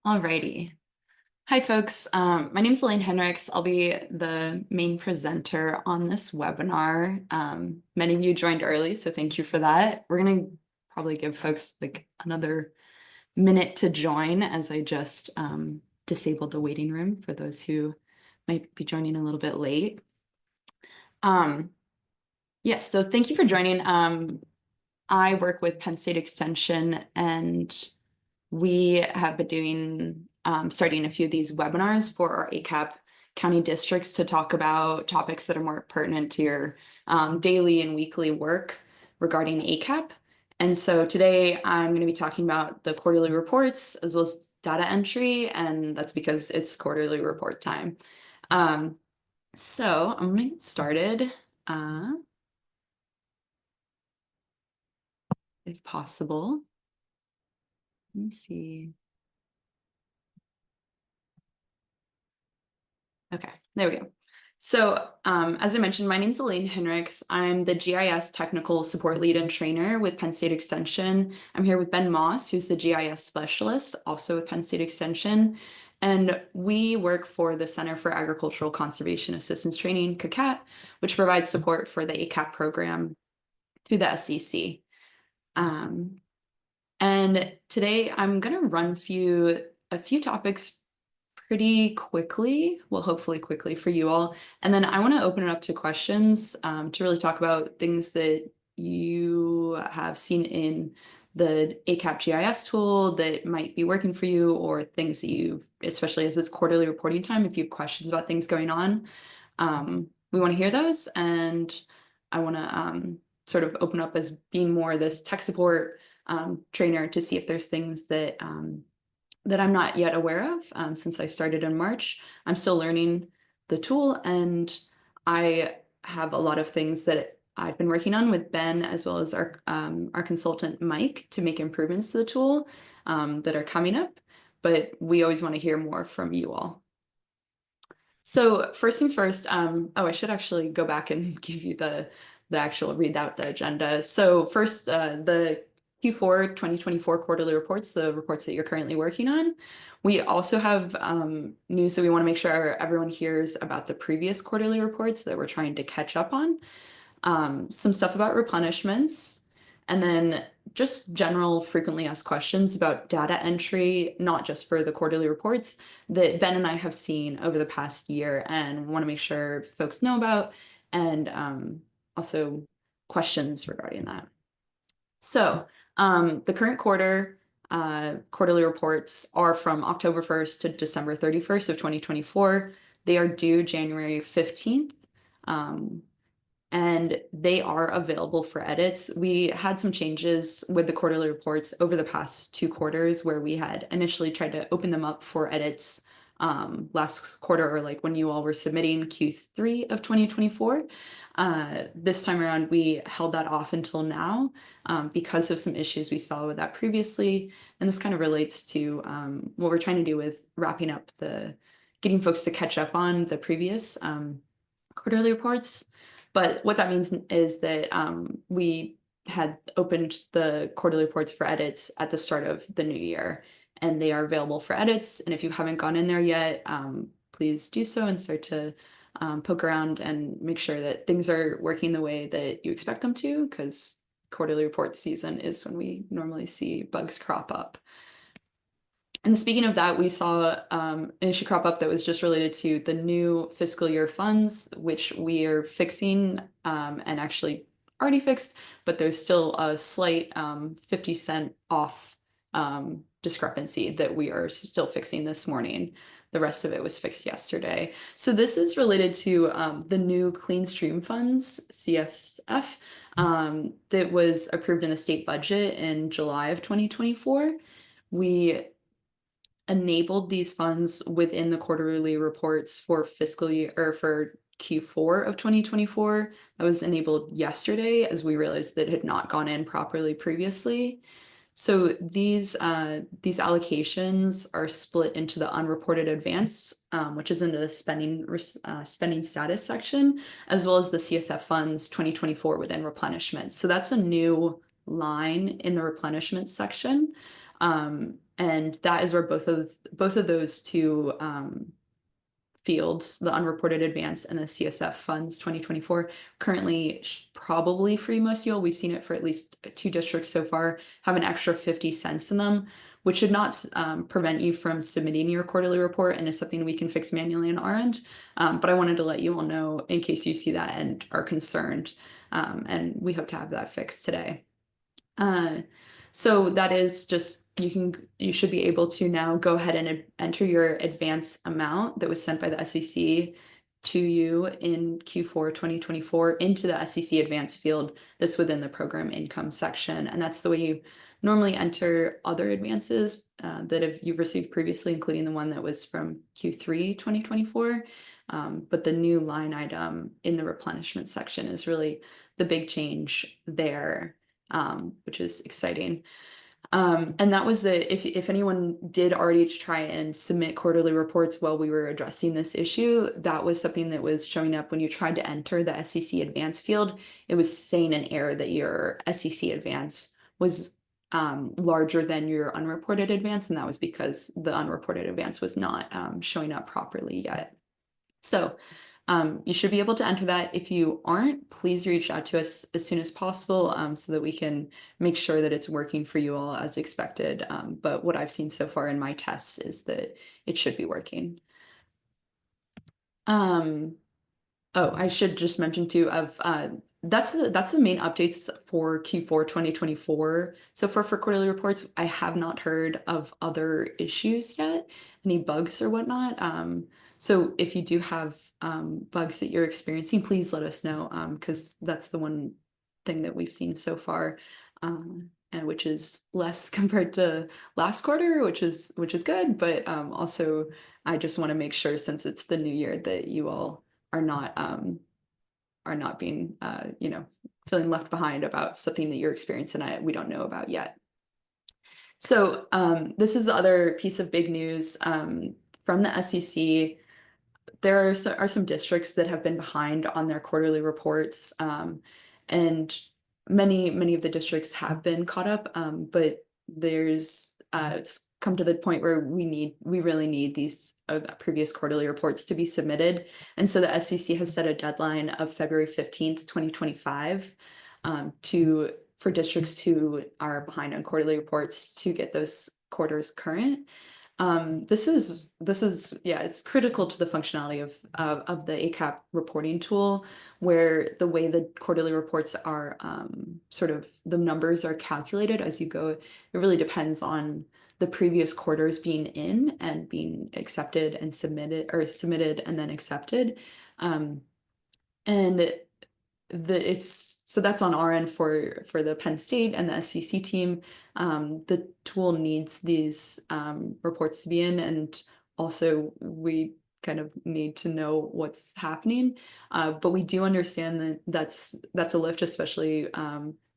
Alrighty. Hi, folks. My name is Elaine Henricks. I'll be the main presenter on this webinar. Many of you joined early, so thank you for that. We're going to probably give folks like another minute to join as I just disabled the waiting room for those who might be joining a little bit late. Yes, so thank you for joining. I work with Penn State Extension, and we have been doing starting a few of these webinars for our ACAP county districts to talk about topics that are more pertinent to your daily and weekly work regarding ACAP. And so today I'm going to be talking about the quarterly reports as well as data entry, and that's because it's quarterly report time. So I'm going to get started. If possible. Let me see. Okay, there we go. So as I mentioned, my name is Elaine Henricks. I'm the GIS Technical Support Lead and Trainer with Penn State Extension. I'm here with Ben Moss, who's the GIS Specialist, also with Penn State Extension. And we work for the Center for Agricultural Conservation Assistance Training, CACAT, which provides support for the ACAP program through the SEC. And today I'm going to run a few topics pretty quickly, well, hopefully quickly for you all. And then I want to open it up to questions to really talk about things that you have seen in the ACAP GIS tool that might be working for you, or things that you, especially as it's quarterly reporting time, if you have questions about things going on, we want to hear those. And I want to sort of open up as being more this tech support trainer to see if there's things that that I'm not yet aware of since I started in March. I'm still learning the tool, and I have a lot of things that I've been working on with Ben as well as our consultant Mike to make improvements to the tool that are coming up. But we always want to hear more from you all. So first things first, oh, I should actually go back and give you the actual read out the agenda. So first, the Q4 2024 quarterly reports, the reports that you're currently working on. We also have news that we want to make sure everyone hears about the previous quarterly reports that we're trying to catch up on. Some stuff about replenishments, and then just general frequently asked questions about data entry, not just for the quarterly reports that Ben and I have seen over the past year and want to make sure folks know about, and also questions regarding that. So the current quarter quarterly reports are from October 1st to December 31st of 2024. They are due January 15th. And they are available for edits. We had some changes with the quarterly reports over the past 2 quarters where we had initially tried to open them up for edits last quarter, or like when you all were submitting Q3 of 2024. This time around, we held that off until now because of some issues we saw with that previously. And this kind of relates to what we're trying to do with wrapping up getting folks to catch up on the previous quarterly reports. But what that means is that we had opened the quarterly reports for edits at the start of the new year, and they are available for edits. And if you haven't gone in there yet, please do so and start to poke around and make sure that things are working the way that you expect them to, because quarterly report season is when we normally see bugs crop up. And speaking of that, we saw an issue crop up that was just related to the new fiscal year funds, which we are fixing and actually already fixed, but there's still a slight 50-cent off discrepancy that we are still fixing this morning. The rest of it was fixed yesterday. So this is related to the new Clean Stream Funds, CSF, that was approved in the state budget in July of 2024. We enabled these funds within the quarterly reports for fiscal year, or for Q4 of 2024. That was enabled yesterday as we realized that it had not gone in properly previously. So these allocations are split into the unreported advance, which is into the spending status section, as well as the CSF funds 2024 within replenishment. So that's a new line in the replenishment section. And that is where both of those two fields, the unreported advance and the CSF funds 2024, currently probably free most yield. We've seen it for at least 2 districts so far, have an extra 50 cents in them, which should not prevent you from submitting your quarterly report, and is something we can fix manually on our end. But I wanted to let you all know in case you see that and are concerned. And we hope to have that fixed today. So that is just, you should be able to now go ahead and enter your advance amount that was sent by the SEC to you in Q4 2024 into the SEC advance field that's within the program income section. And that's the way you normally enter other advances that you've received previously, including the one that was from Q3 2024. But the new line item in the replenishment section is really the big change there. Which is exciting. And that was if anyone did already try and submit quarterly reports while we were addressing this issue, that was something that was showing up when you tried to enter the SEC advance field. It was saying an error that your SEC advance was larger than your unreported advance, and that was because the unreported advance was not showing up properly yet. So you should be able to enter that. If you aren't, please reach out to us as soon as possible so that we can make sure that it's working for you all as expected. But what I've seen so far in my tests is that it should be working. Oh, I should just mention too that's the main updates for Q4 2024. So far for quarterly reports, I have not heard of other issues yet, any bugs or whatnot. So if you do have bugs that you're experiencing, please let us know, because that's the one thing that we've seen so far, and which is less compared to last quarter, which is good. But also, I just want to make sure, since it's the new year, that you all are not being feeling left behind about something that you're experiencing and we don't know about yet. So this is the other piece of big news from the SEC. There are some districts that have been behind on their quarterly reports, and many of the districts have been caught up, but it's come to the point where we really need these previous quarterly reports to be submitted. And so the SEC has set a deadline of February 15th, 2025 for districts who are behind on quarterly reports to get those quarters current. This is it's critical to the functionality of the ACAP reporting tool, where the way the quarterly reports are sort of the numbers are calculated as you go. It really depends on the previous quarters being in and being accepted and submitted, or submitted and then accepted. And so that's on our end for the Penn State and the SEC team. The tool needs these reports to be in, and also we kind of need to know what's happening. But we do understand that's a lift, especially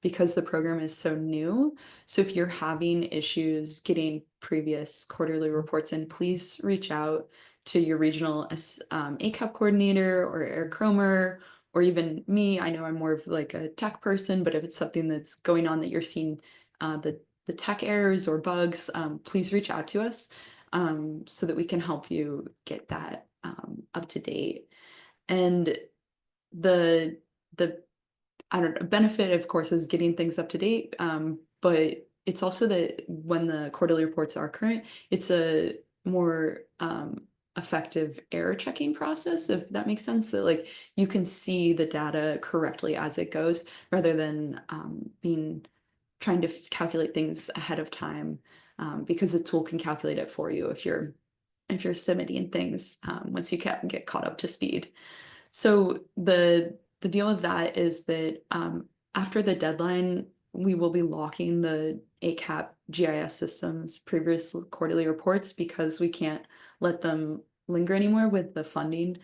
because the program is so new. So if you're having issues getting previous quarterly reports in, please reach out to your regional ACAP coordinator or Eric Cromer, or even me. I know I'm more of like a tech person, but if it's something that's going on that you're seeing the tech errors or bugs, please reach out to us so that we can help you get that up to date. And the benefit, of course, is getting things up to date, but it's also that when the quarterly reports are current, it's a more effective error checking process, if that makes sense, that like you can see the data correctly as it goes, rather than trying to calculate things ahead of time, because the tool can calculate it for you if you're submitting things once you get caught up to speed. So the deal with that is that after the deadline, we will be locking the ACAP GIS system's previous quarterly reports, because we can't let them linger anymore with the funding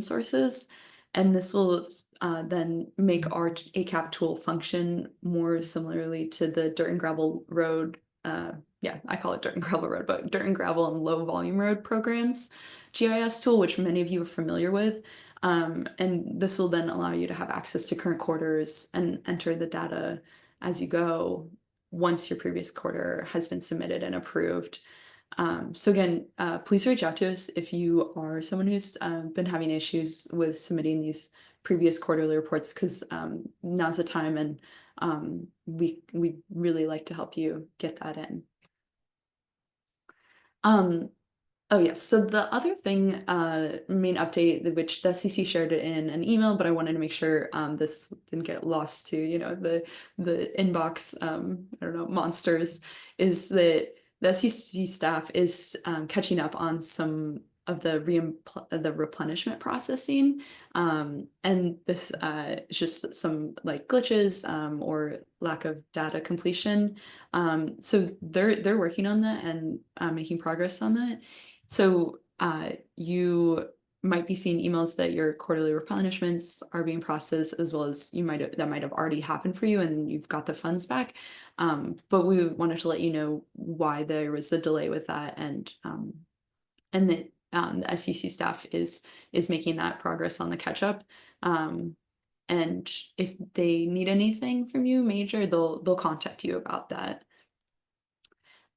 sources. And this will then make our ACAP tool function more similarly to the dirt and gravel road. I call it dirt and gravel road, but dirt and gravel and low volume road programs GIS tool, which many of you are familiar with. And this will then allow you to have access to current quarters and enter the data as you go. once your previous quarter has been submitted and approved. So again, please reach out to us if you are someone who's been having issues with submitting these previous quarterly reports, because now's the time, and we really like to help you get that in. Oh yes, so the other thing, main update, which the SEC shared it in an email, but I wanted to make sure this didn't get lost to, the inbox, I don't know, monsters, is that the SEC staff is catching up on some of the replenishment processing, and this is just some like glitches or lack of data completion. So they're working on that and making progress on that. So you might be seeing emails that your quarterly replenishments are being processed, as well as that might have already happened for you and you've got the funds back. But we wanted to let you know why there was a delay with that, and that the SEC staff is making that progress on the catch up. And if they need anything from you major, they'll contact you about that.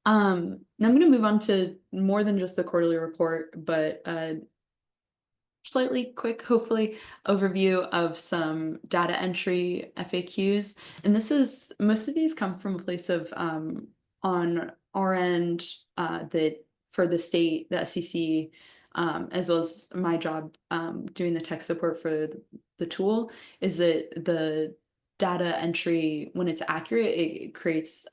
Now I'm going to move on to more than just the quarterly report, but slightly quick, hopefully, overview of some data entry FAQs. And most of these come from a place of on our end, that for the state, the SEC, as well as my job doing the tech support for the tool, is that the data entry, when it's accurate, it creates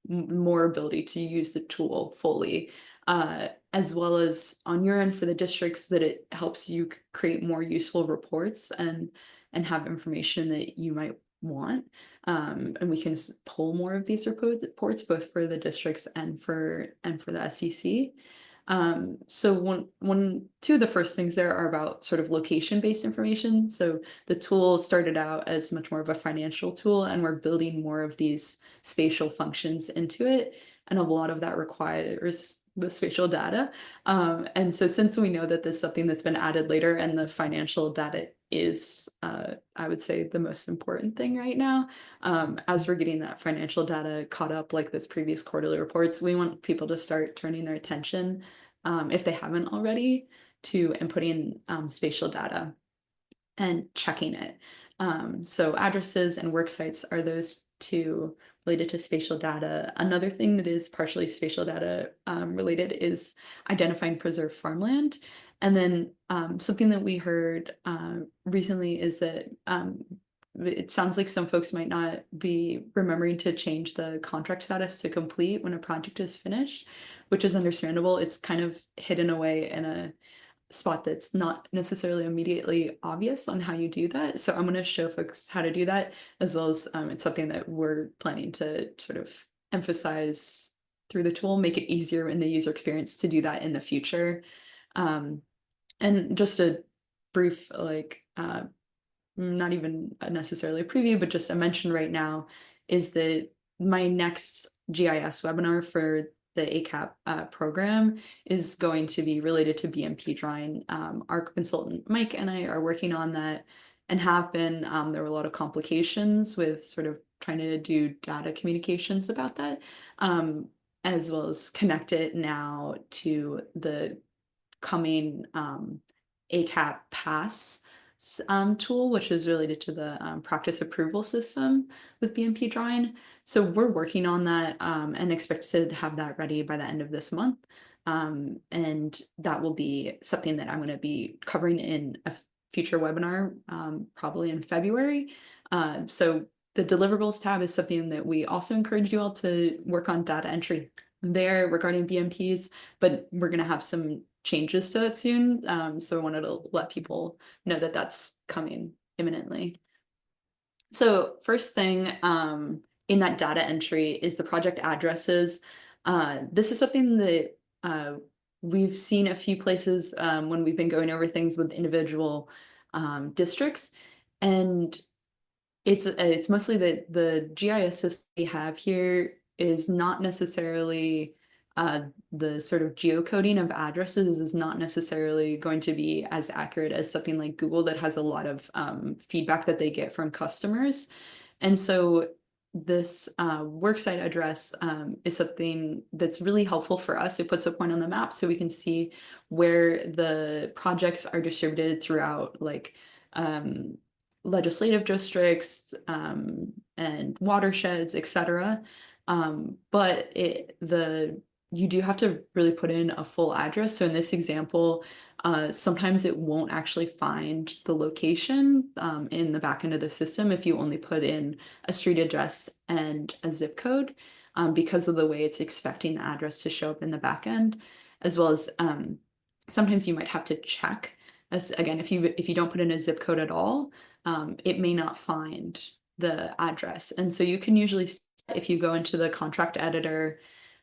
more ability to use the tool fully, as well as on your end for the districts, that it helps you create more useful reports and have information that you might want. And we can pull more of these reports both for the districts and for the SEC. So two of the first things there are about sort of location-based information. So the tool started out as much more of a financial tool, and we're building more of these spatial functions into it. And a lot of that requires the spatial data. And so since we know that this is something that's been added later, and the financial data is, I would say, the most important thing right now, as we're getting that financial data caught up, like this previous quarterly reports, we want people to start turning their attention, if they haven't already, to inputting spatial data and checking it. So addresses and work sites are those two related to spatial data. Another thing that is partially spatial data related is identifying preserved farmland. And then something that we heard recently is that it sounds like some folks might not be remembering to change the contract status to complete when a project is finished, which is understandable. It's kind of hidden away in a spot that's not necessarily immediately obvious on how you do that. So I'm going to show folks how to do that, as well as it's something that we're planning to sort of emphasize through the tool, make it easier in the user experience to do that in the future. And just a brief, not even necessarily a preview, but just a mention right now, is that my next GIS webinar for the ACAP program is going to be related to BMP drawing. Our consultant Mike and I are working on that, and have been. There were a lot of complications with sort of trying to do data communications about that, as well as connect it now to the coming ACAP Pass tool, which is related to the practice approval system with BMP drawing. So we're working on that, and expect to have that ready by the end of this month. And that will be something that I'm going to be covering in a future webinar, probably in February. So the deliverables tab is something that we also encourage you all to work on data entry there regarding BMPs, but we're going to have some changes to it soon. So I wanted to let people know that that's coming imminently. So first thing in that data entry is the project addresses. This is something that we've seen a few places when we've been going over things with individual districts, and it's mostly that the GIS system we have here is not necessarily the sort of geocoding of addresses is not necessarily going to be as accurate as something like Google, that has a lot of feedback that they get from customers. And so this worksite address is something that's really helpful for us. It puts a point on the map so we can see where the projects are distributed throughout, like um, legislative districts and watersheds, etc. But you do have to really put in a full address. So in this example, sometimes it won't actually find the location in the back end of the system if you only put in a street address and a zip code, because of the way it's expecting the address to show up in the back end, as well as sometimes you might have to check. As again, if you don't put in a zip code at all, it may not find the address. And so you can usually, if you go into the contract editor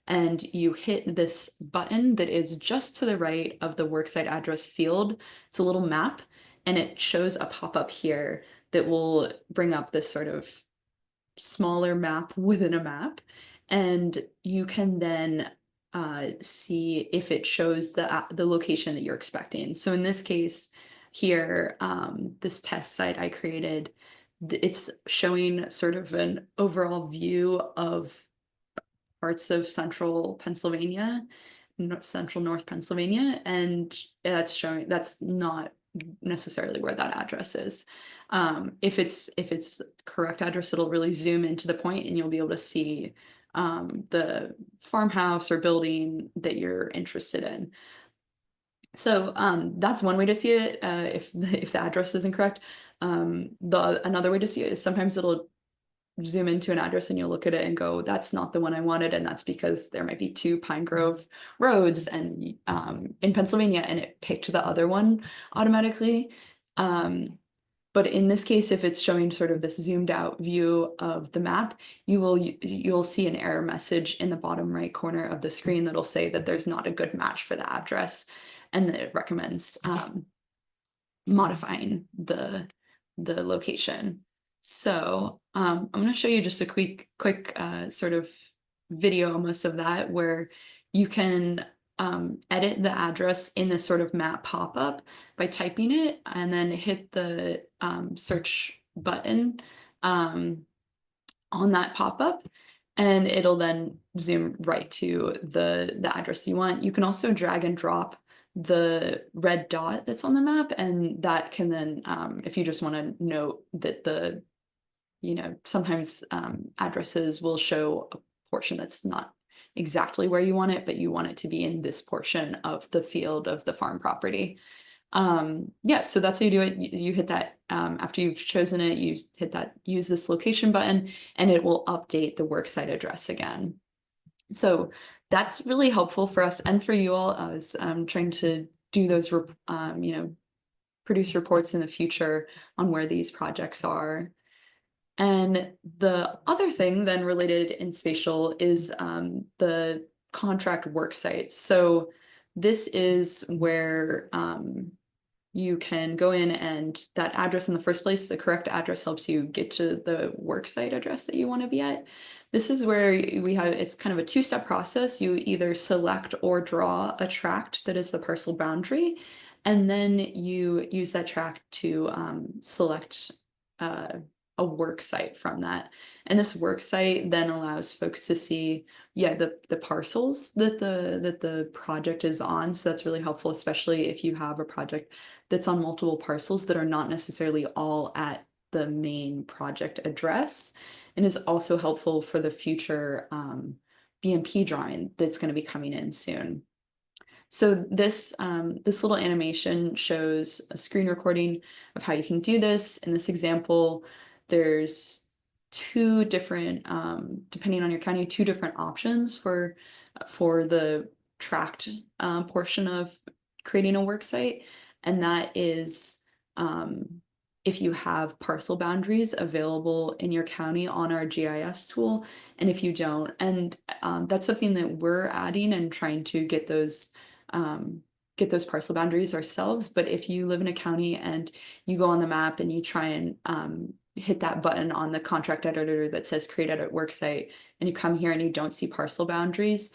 and you hit this button that is just to the right of the worksite address field, it's a little map, and it shows a pop-up here that will bring up this sort of smaller map within a map. And you can then see if it shows the location that you're expecting. So in this case here, this test site I created, it's showing sort of an overall view of parts of central Pennsylvania, central North Pennsylvania, and that's not necessarily where that address is. If it's correct address, it'll really zoom into the point and you'll be able to see the farmhouse or building that you're interested in. So that's one way to see it, if the address isn't correct. Another way to see it is sometimes it'll zoom into an address and you'll look at it and go, that's not the one I wanted, and that's because there might be two Pine Grove roads and in Pennsylvania, and it picked the other one automatically. But in this case, if it's showing sort of this zoomed out view of the map, you'll see an error message in the bottom right corner of the screen that'll say that there's not a good match for the address, and that it recommends modifying the location. So I'm going to show you just a quick sort of video almost of that, where you can edit the address in this sort of map pop-up by typing it and then hit the search button on that pop-up, and it'll then zoom right to the address you want. You can also drag and drop the red dot that's on the map, and that can then, if you just want to note that sometimes addresses will show a portion that's not exactly where you want it, but you want it to be in this portion of the field of the farm property. Yeah, so that's how you do it. You hit that after you've chosen it, you hit that use this location button, and it will update the worksite address again. So that's really helpful for us and for you all as trying to do those, produce reports in the future on where these projects are. And the other thing then related in spatial is the contract work sites. So this is where you can go in, and that address in the first place, the correct address, helps you get to the worksite address that you want to be at. This is where it's kind of a two-step process. You either select or draw a tract that is the parcel boundary, and then you use that tract to select a work site from that. And this work site then allows folks to see, the parcels that the project is on. So that's really helpful, especially if you have a project that's on multiple parcels that are not necessarily all at the main project address, and is also helpful for the future BMP drawing that's going to be coming in soon. So this little animation shows a screen recording of how you can do this. In this example, there's two different, depending on your county, two different options for the tract portion of creating a work site. And that is if you have parcel boundaries available in your county on our GIS tool, and if you don't. And that's something that we're adding and trying to get those parcel boundaries ourselves. But if you live in a county and you go on the map and you try and hit that button on the contract editor that says create edit worksite, and you come here and you don't see parcel boundaries,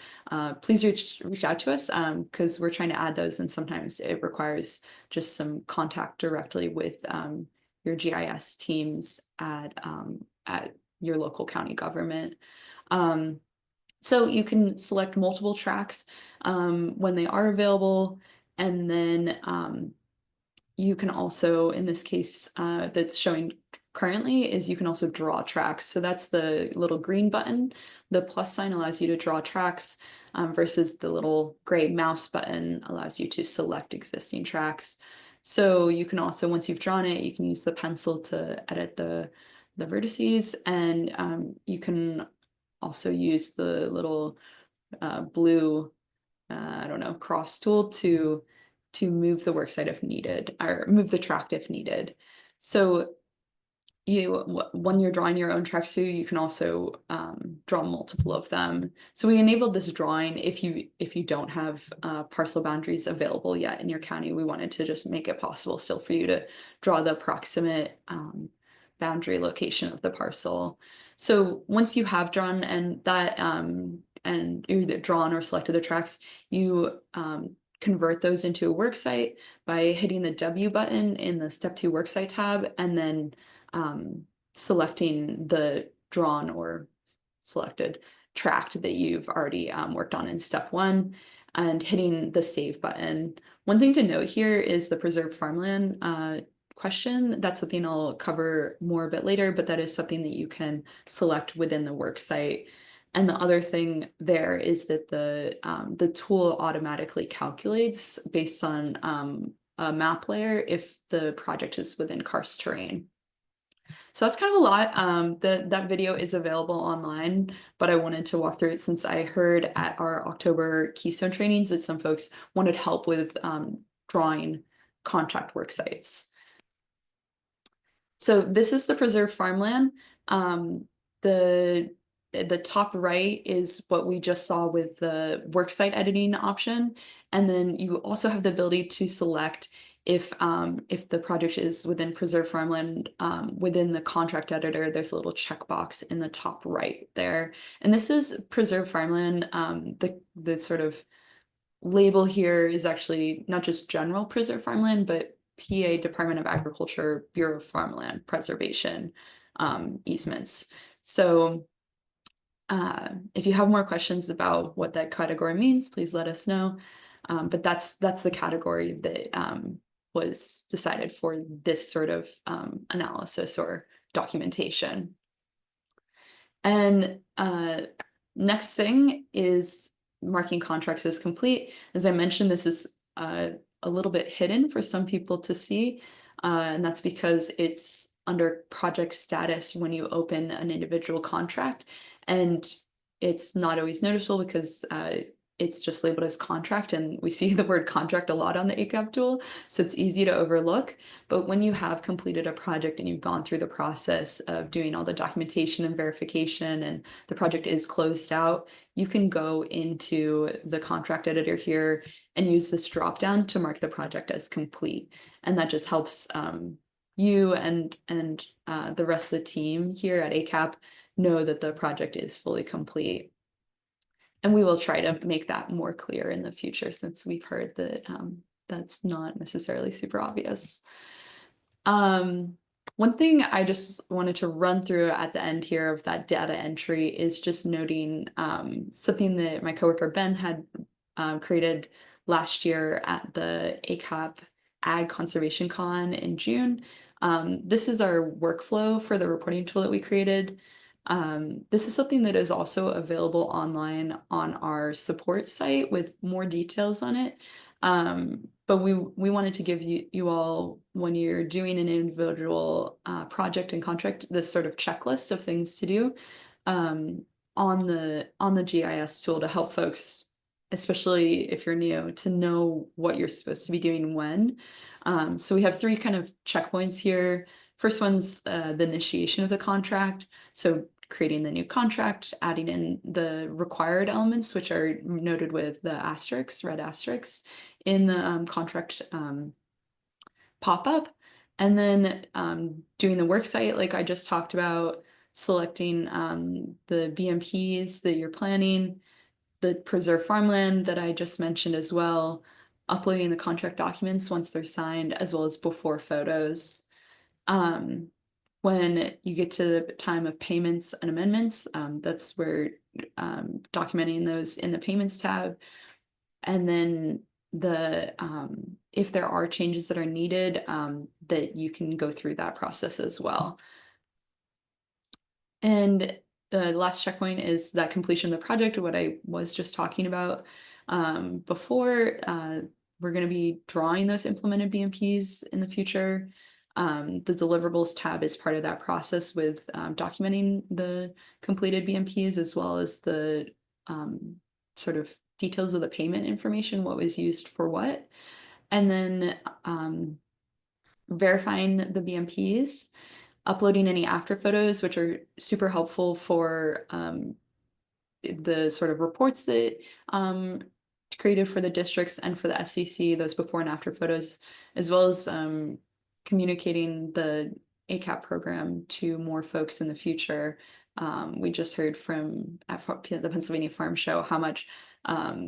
please reach out to us, because we're trying to add those, and sometimes it requires just some contact directly with your GIS teams at your local county government. Um, so you can select multiple tracks when they are available, and then you can also, in this case, that's showing currently, is you can also draw tracks. So that's the little green button. The plus sign allows you to draw tracks, versus the little gray mouse button allows you to select existing tracks. So you can also, once you've drawn it, you can use the pencil to edit the vertices, and you can also use the little blue, I don't know, cross tool to move the worksite if needed, or move the tract if needed. So when you're drawing your own tracks too, you can also draw multiple of them. So we enabled this drawing if you don't have parcel boundaries available yet in your county. We wanted to just make it possible still for you to draw the approximate boundary location of the parcel. So once you have drawn and either drawn or selected the tracks, you convert those into a worksite by hitting the W button in the Step 2 Worksite tab, and then selecting the drawn or selected tract that you've already worked on in Step 1, and hitting the Save button. One thing to note here is the preserved farmland question. That's something I'll cover more a bit later, but that is something that you can select within the worksite. And the other thing there is that the tool automatically calculates based on a map layer if the project is within karst terrain. So that's kind of a lot. That video is available online, but I wanted to walk through it since I heard at our October Keystone trainings that some folks wanted help with drawing contract work sites. So this is the preserved farmland. The top right is what we just saw with the worksite editing option. And then you also have the ability to select if the project is within preserved farmland, within the contract editor, there's a little checkbox in the top right there. And this is preserved farmland. The sort of label here is actually not just general preserved farmland, but PA Department of Agriculture Bureau of Farmland Preservation easements. So if you have more questions about what that category means, please let us know. But that's the category that was decided for this sort of analysis or documentation. And next thing is marking contracts as complete. As I mentioned, this is a little bit hidden for some people to see, and that's because it's under project status when you open an individual contract, and it's not always noticeable because it's just labeled as contract, and we see the word contract a lot on the ACAP tool, so it's easy to overlook. But when you have completed a project and you've gone through the process of doing all the documentation and verification and the project is closed out, you can go into the contract editor here and use this drop down to mark the project as complete. And that just helps you and the rest of the team here at ACAP know that the project is fully complete. And we will try to make that more clear in the future, since we've heard that that's not necessarily super obvious. One thing I just wanted to run through at the end here of that data entry is just noting something that my coworker Ben had created last year at the ACAP Ag Conservation Con in June. This is our workflow for the reporting tool that we created. This is something that is also available online on our support site with more details on it. But we wanted to give you all, when you're doing an individual project and contract, this sort of checklist of things to do on the GIS tool to help folks, especially if you're new, to know what you're supposed to be doing when. So we have 3 kind of checkpoints here. First one's the initiation of the contract. So creating the new contract, adding in the required elements, which are noted with the asterisks, red asterisks, in the contract pop-up, and then doing the worksite like I just talked about, selecting the BMPs that you're planning, the preserved farmland that I just mentioned as well, uploading the contract documents once they're signed, as well as before photos. When you get to the time of payments and amendments, that's where documenting those in the payments tab. And then if there are changes that are needed, that you can go through that process as well. And the last checkpoint is that completion of the project, what I was just talking about before. We're going to be drawing those implemented BMPs in the future. The deliverables tab is part of that process with documenting the completed BMPs as well as the sort of details of the payment information, what was used for what. And then verifying the BMPs, uploading any after photos, which are super helpful for the sort of reports that created for the districts and for the SCC, those before and after photos, as well as communicating the ACAP program to more folks in the future. We just heard from at the Pennsylvania Farm Show how much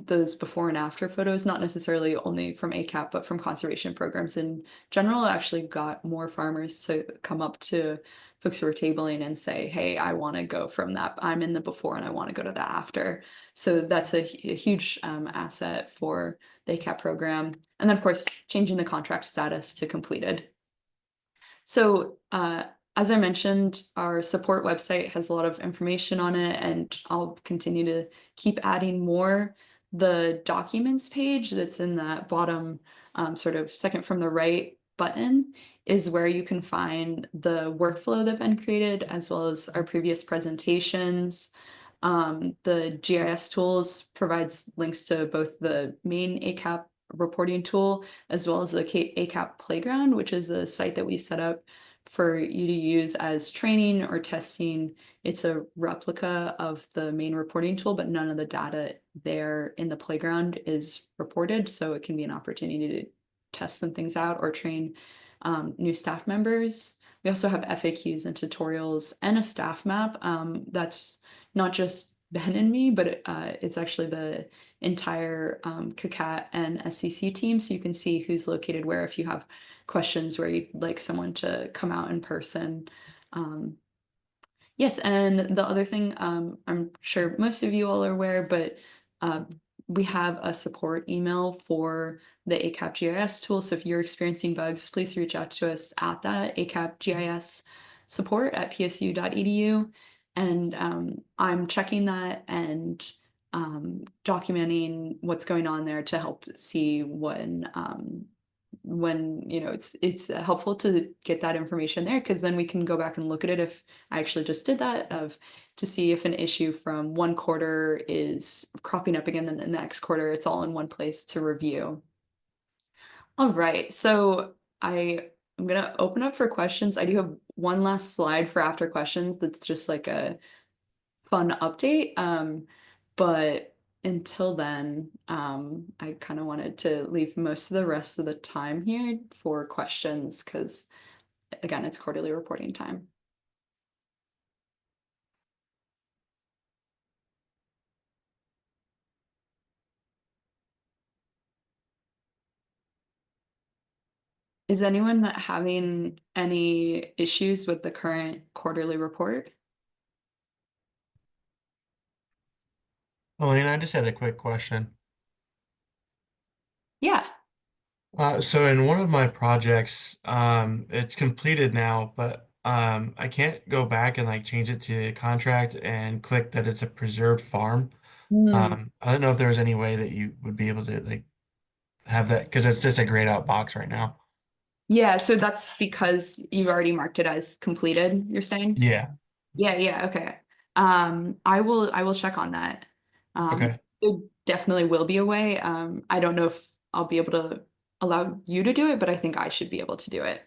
those before and after photos, not necessarily only from ACAP, but from conservation programs in general, actually got more farmers to come up to folks who are tabling and say, hey, I want to go from that. I'm in the before and I want to go to the after. So that's a huge asset for the ACAP program. And then, of course, changing the contract status to completed. So as I mentioned, our support website has a lot of information on it, and I'll continue to keep adding more. The documents page that's in that bottom sort of second from the right button is where you can find the workflow that's been created, as well as our previous presentations. The GIS tools provides links to both the main ACAP reporting tool, as well as the ACAP Playground, which is a site that we set up for you to use as training or testing. It's a replica of the main reporting tool, but none of the data there in the playground is reported. So it can be an opportunity to test some things out or train new staff members. We also have FAQs and tutorials and a staff map. That's not just Ben and me, but it's actually the entire CACAT and SCC team. So you can see who's located where if you have questions where you'd like someone to come out in person. Yes, and the other thing, I'm sure most of you all are aware, but we have a support email for the ACAP GIS tool. So if you're experiencing bugs, please reach out to us at that ACAP GIS support at psu.edu. And I'm checking that and documenting what's going on there to help see when it's helpful to get that information there, because then we can go back and look at it if I actually just did that to see if an issue from one quarter is cropping up again in the next quarter. It's all in one place to review. All right, so I'm gonna open up for questions. I do have one last slide for after questions that's just like a fun update. But until then, I kind of wanted to leave most of the rest of the time here for questions because, again, it's quarterly reporting time. Is anyone having any issues with the current quarterly report? Elaine, I just had a quick question. Yeah. So in one of my projects, it's completed now, but I can't go back and like change it to a contract and click that it's a preserved farm. Hmm. I don't know if there was any way that you would be able to like have that because it's just a grayed out box right now. Yeah, so that's because you've already marked it as completed, you're saying? Yeah. Yeah, yeah, okay. I will check on that. Okay. There definitely will be a way. I don't know if I'll be able to allow you to do it, but I think I should be able to do it.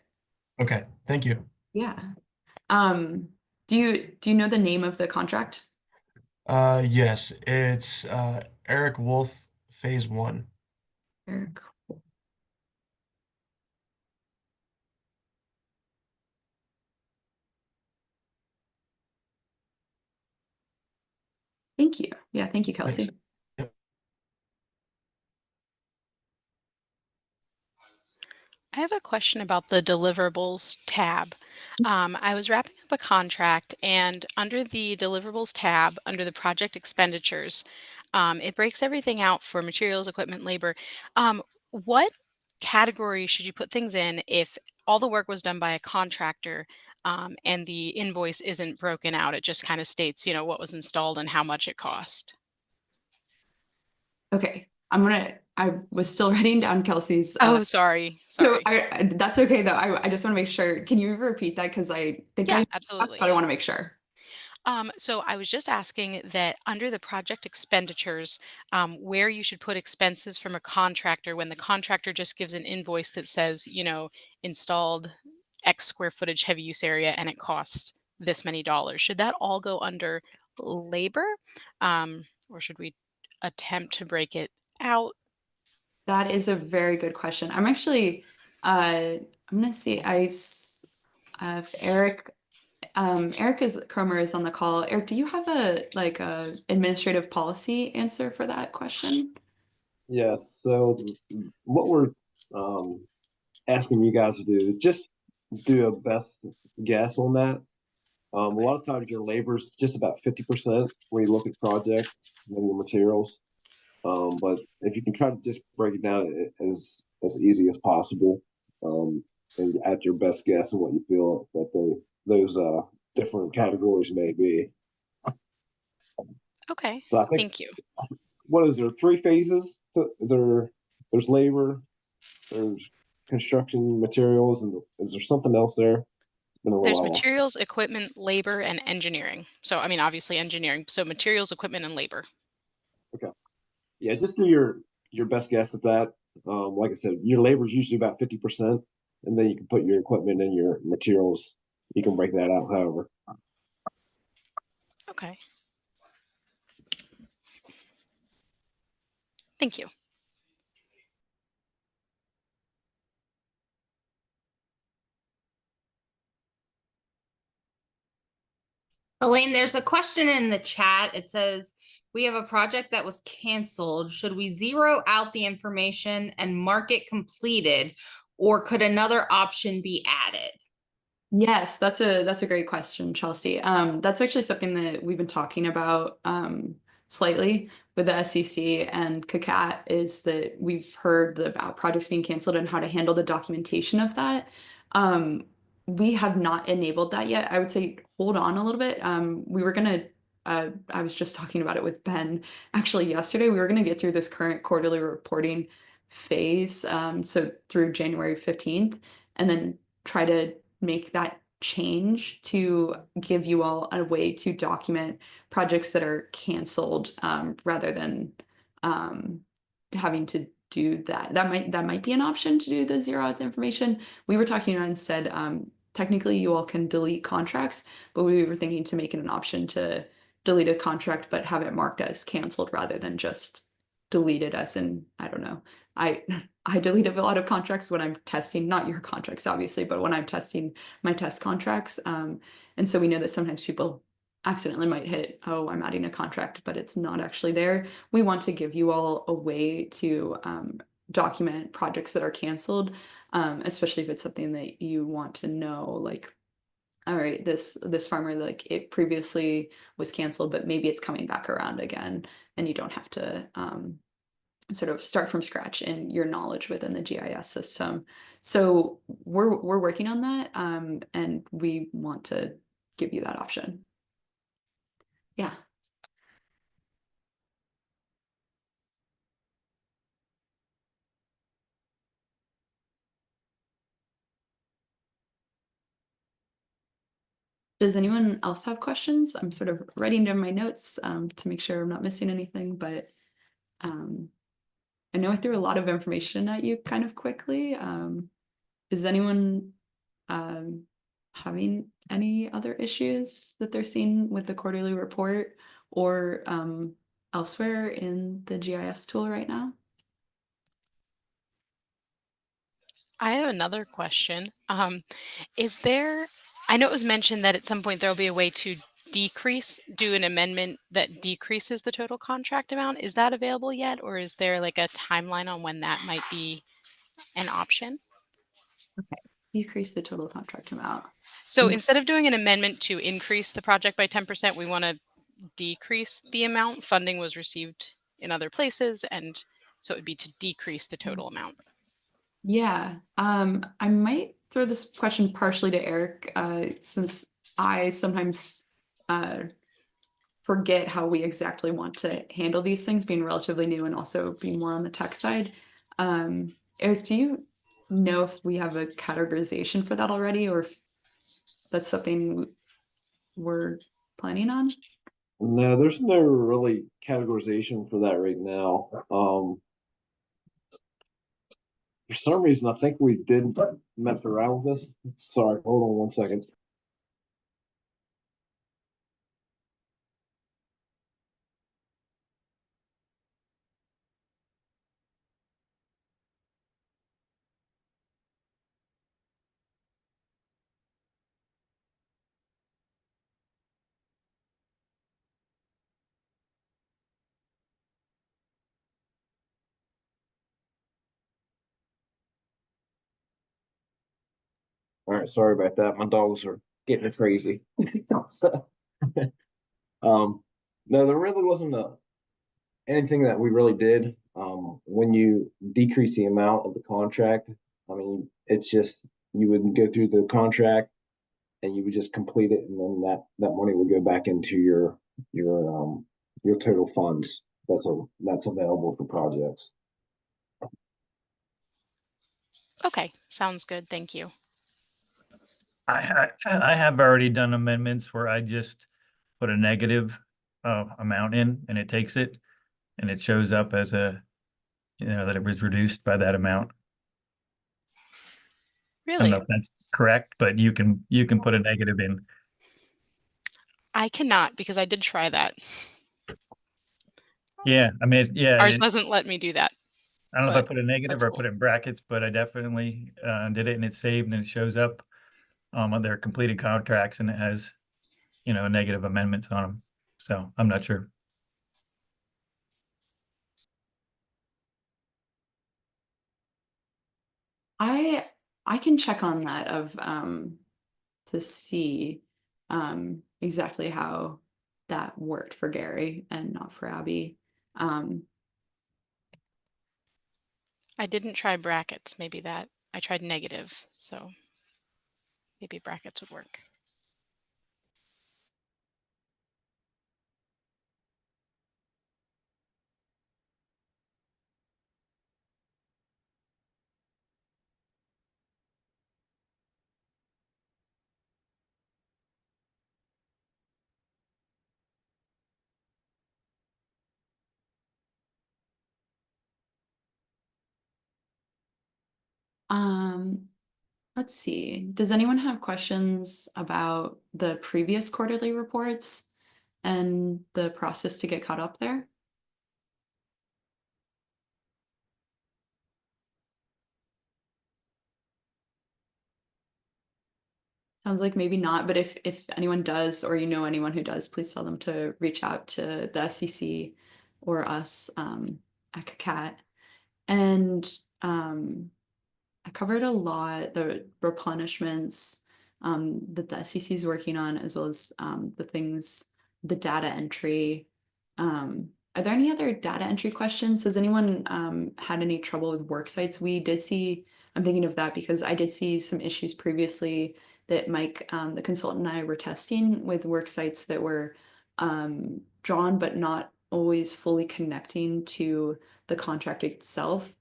Okay. Thank you. Yeah. Um, do you know the name of the contract? Yes, it's Eric Wolf Phase One. Eric. Thank you. Yeah, thank you, Thanks. Kelsey. Yep. I have a question about the deliverables tab. I was wrapping up a contract, and under the deliverables tab, under the project expenditures, it breaks everything out for materials, equipment, labor. What category should you put things in if all the work was done by a contractor, and the invoice isn't broken out? It just kind of states, what was installed and how much it cost. Okay, I was still writing down Kelsey's. Oh, sorry. So Sorry. that's okay though. I just want to make sure. Can you repeat that? Because I think Yeah, I asked, absolutely. but I want to make sure. So I was just asking that under the project expenditures, where you should put expenses from a contractor when the contractor just gives an invoice that says, installed X square footage heavy use area and it costs this many dollars. Should that all go under labor? Or should we attempt to break it out? That is a very good question. I'm actually, I'm gonna see. If Eric is Cromer is on the call. Eric, do you have a administrative policy answer for that question? Yes. So what we're um, asking you guys to do is just do a best guess on that. A Okay. lot of times your labor is just about 50% when you look at project and your materials. But if you can try to just break it down as easy as possible, and at your best guess and what you feel that those different categories may be. Okay. So I think Thank you. what is there three phases? Is there's labor, there's construction materials, and is there something else there? It's been a There's while. materials, equipment, labor, and engineering. So, I mean, obviously engineering. So materials, equipment, and labor. Okay. Yeah, just do your best guess at that. Like I said, your labor is usually about 50%, and then you can put your equipment and your materials. You can break that out, however. Okay. Thank you. Elaine, there's a question in the chat. It says, we have a project that was canceled. Should we zero out the information and mark it completed, or could another option be added? Yes, that's a great question, Chelsea. That's actually something that we've been talking about slightly with the SEC and CACAT is that we've heard about projects being canceled and how to handle the documentation of that. We have not enabled that yet. I would say hold on a little bit. We were gonna I was just talking about it with Ben actually yesterday. We were gonna get through this current quarterly reporting phase, so through January 15th, and then try to make that change to give you all a way to document projects that are canceled rather than um, having to do that. That might be an option to do the zero out the information. We were talking about instead, technically you all can delete contracts, but we were thinking to make it an option to delete a contract but have it marked as canceled rather than just deleted as in, I don't know. I I delete a lot of contracts when I'm testing, not your contracts, obviously, but when I'm testing my test contracts. And so we know that sometimes people accidentally might hit, oh, I'm adding a contract, but it's not actually there. We want to give you all a way to document projects that are canceled, especially if it's something that you want to know, like, all right, this farmer, like it previously was canceled, but maybe it's coming back around again, and you don't have to sort of start from scratch in your knowledge within the GIS system. So we're working on that, and we want to give you that option. Yeah. Does anyone else have questions? I'm sort of writing down my notes to make sure I'm not missing anything, but um, I know I threw a lot of information at you kind of quickly. Is anyone um, having any other issues that they're seeing with the quarterly report or elsewhere in the GIS tool right now? I have another question. Is there, I know it was mentioned that at some point there'll be a way to do an amendment that decreases the total contract amount. Is that available yet? Or is there like a timeline on when that might be an option? Decrease the total contract amount. So Mm. instead of doing an amendment to increase the project by 10%, we want to decrease the amount. Funding was received in other places, and so it would be to decrease the total amount. Yeah, I might throw this question partially to Eric, since I sometimes forget how we exactly want to handle these things, being relatively new and also being more on the tech side. Eric, do you know if we have a categorization for that already, or if that's something we're planning on? No, there's no really categorization for that right now. For some reason, I think we did mess around with this. Sorry, hold on one second. All right, sorry about that. My dogs are getting crazy. So, no, there really wasn't anything that we really did. When you decrease the amount of the contract, I mean, it's just you would go through the contract and you would just complete it, and then that money would go back into your total funds. That's available for projects. Okay, sounds good. Thank you. I have already done amendments where I just put a negative amount in and it takes it and it shows up as that it was reduced by that amount. I don't Really? know if that's correct, but you can put a negative in. I cannot, because I did try that. Yeah, I mean, Ours doesn't let me do that. I don't know if I but put a negative that's or cool. put it in brackets, but I definitely did it and it's saved and it shows up on their completed contracts and it has, negative amendments on them. So I'm not sure. I can check on that to see exactly how that worked for Gary and not for Abby. I didn't try brackets. Maybe that I tried negative, so maybe brackets would work. Let's see. Does anyone have questions about the previous quarterly reports and the process to get caught up there? Sounds like maybe not, but if anyone does, or you know anyone who does, please tell them to reach out to the SEC or us at CACAT. And I covered a lot, the replenishments that the SEC is working on, as well as the data entry. Are there any other data entry questions? Has anyone had any trouble with work sites? We did see, I'm thinking of that because I did see some issues previously that Mike, the consultant, and I were testing with work sites that were drawn but not always fully connecting to the contract itself.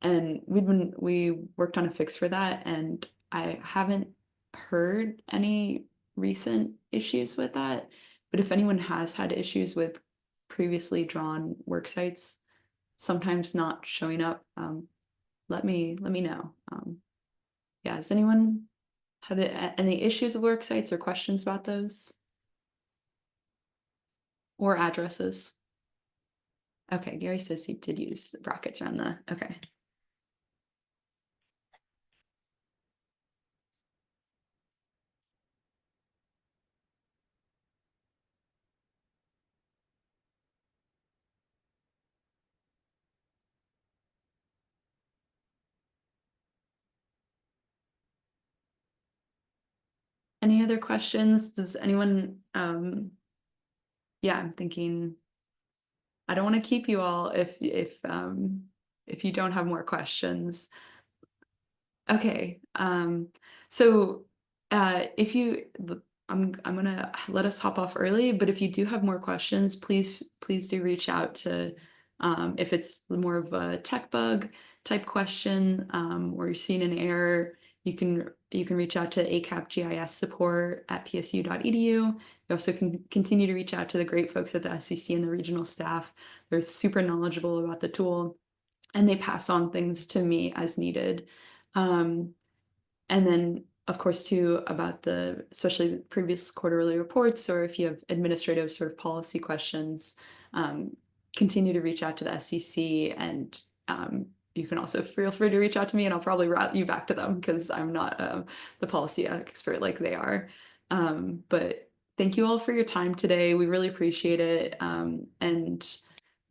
And we worked on a fix for that, and I haven't heard any recent issues with that. But if anyone has had issues with previously drawn work sites sometimes not showing up, let me know. Yeah, has anyone had any issues with work sites or questions about those or addresses? Okay, Gary says he did use brackets around the okay. Any other questions? Does anyone, yeah, I'm thinking, I don't want to keep you all if you don't have more questions. Okay, so if you, I'm gonna let us hop off early, but if you do have more questions, please do reach out to, if it's more of a tech bug type question, or you're seeing an error, you can reach out to ACAP GIS support at psu.edu. You also can continue to reach out to the great folks at the SCC and the regional staff. They're super knowledgeable about the tool, and they pass on things to me as needed. And then, of course, too, about the, especially the previous quarterly reports, or if you have administrative sort of policy questions, continue to reach out to the SCC, and you can also feel free to reach out to me, and I'll probably route you back to them because I'm not the policy expert like they are. But thank you all for your time today. We really appreciate it. And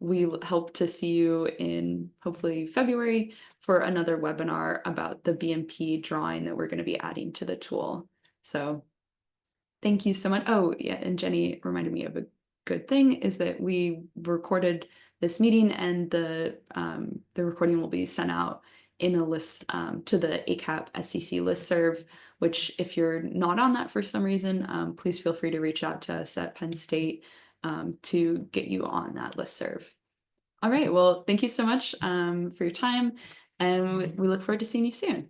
we hope to see you in hopefully February for another webinar about the BMP drawing that we're going to be adding to the tool. So thank you so much. Oh, yeah, and Jenny reminded me of a good thing is that we recorded this meeting, and the recording will be sent out in a list to the ACAP SCC listserv, which if you're not on that for some reason, please feel free to reach out to us at Penn State to get you on that listserv. All right, well, thank you so much for your time, and we look forward to seeing you soon.